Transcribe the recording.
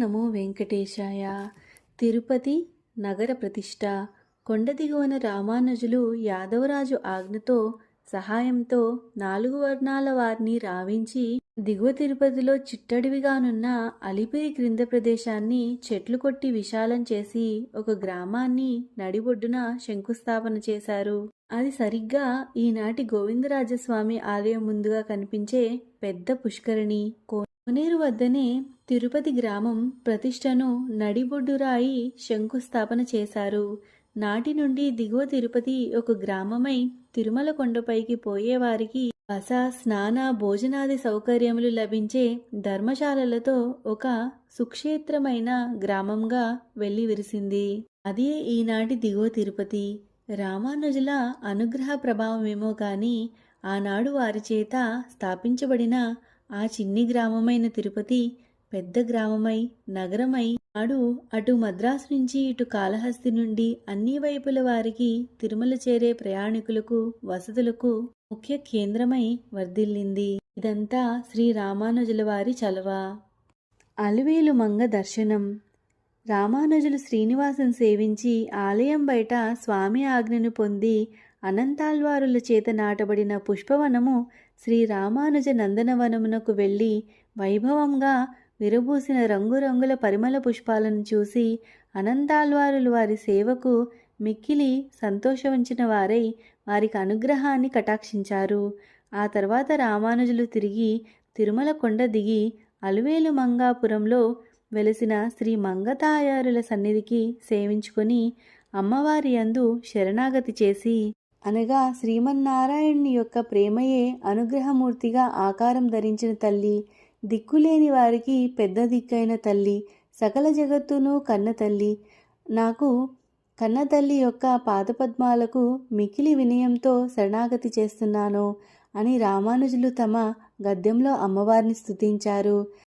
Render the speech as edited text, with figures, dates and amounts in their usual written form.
నమో వెంకటేశాయ. తిరుపతి నగర ప్రతిష్ఠ. కొండ దిగువన రామానుజులు యాదవరాజు ఆజ్ఞతో సహాయంతో 4 వర్ణాల వారిని రావించి దిగువ తిరుపతిలో చిట్టడివిగానున్న అలిపిరి క్రింద ప్రదేశాన్ని చెట్లు కొట్టి విశాలం చేసి ఒక గ్రామాన్ని నడిబొడ్డున శంకుస్థాపన చేశారు. అది సరిగ్గా ఈనాటి గోవిందరాజస్వామి ఆలయం ముందుగా కనిపించే పెద్ద పుష్కరిణి కోనేరు వద్దనే తిరుపతి గ్రామం ప్రతిష్టను నడిబొడ్డురాయి శంకుస్థాపన చేశారు. నాటి నుండి దిగువ తిరుపతి ఒక గ్రామమై తిరుమల కొండపైకి పోయేవారికి బస, స్నాన, భోజనాది సౌకర్యములు లభించే ధర్మశాలలతో ఒక సుక్షేత్రమైన గ్రామంగా వెళ్ళి విరిసింది. అదే ఈనాటి దిగువ తిరుపతి. రామానుజుల అనుగ్రహ ప్రభావమేమో కానీ ఆనాడు వారి చేత స్థాపించబడిన ఆ చిన్ని గ్రామమైన తిరుపతి పెద్ద గ్రామమై నగరమై నాడు అటు మద్రాసు నుంచి ఇటు కాళహస్తి నుండి అన్ని వైపుల వారికి తిరుమల చేరే ప్రయాణికులకు వసతులకు ముఖ్య కేంద్రమై వర్ధిల్లింది. ఇదంతా శ్రీ రామానుజుల వారి చలవ. అలివేలు మంగ దర్శనం. రామానుజులు శ్రీనివాసం సేవించి ఆలయం బయట స్వామి ఆజ్ఞను పొంది అనంతాళ్వారుల చేత నాటబడిన పుష్పవనము శ్రీ రామానుజ నందనవనమునకు వెళ్ళి వైభవంగా విరబూసిన రంగురంగుల పరిమళ పుష్పాలను చూసి అనంతాళ్వారులు వారి సేవకు మిక్కిలి సంతోషించిన వారై వారికి అనుగ్రహాన్ని కటాక్షించారు. ఆ తర్వాత రామానుజులు తిరిగి తిరుమల కొండ దిగి అలివేలు మంగాపురంలో వెలసిన శ్రీ మంగతాయారుల సన్నిధికి సేవించుకొని అమ్మవారి యందు శరణాగతి చేసి అనగా శ్రీమన్నారాయణుని యొక్క ప్రేమయే అనుగ్రహమూర్తిగా ఆకారం ధరించిన తల్లి, దిక్కులేని వారికి పెద్ద దిక్కైన తల్లి, సకల జగత్తును కన్న తల్లి, నాకు కన్న తల్లి యొక్క పాదపద్మాలకు మికిలి వినయంతో శరణాగతి చేస్తున్నాను అని రామానుజులు తమ గద్యంలో అమ్మవారిని స్తుతించారు.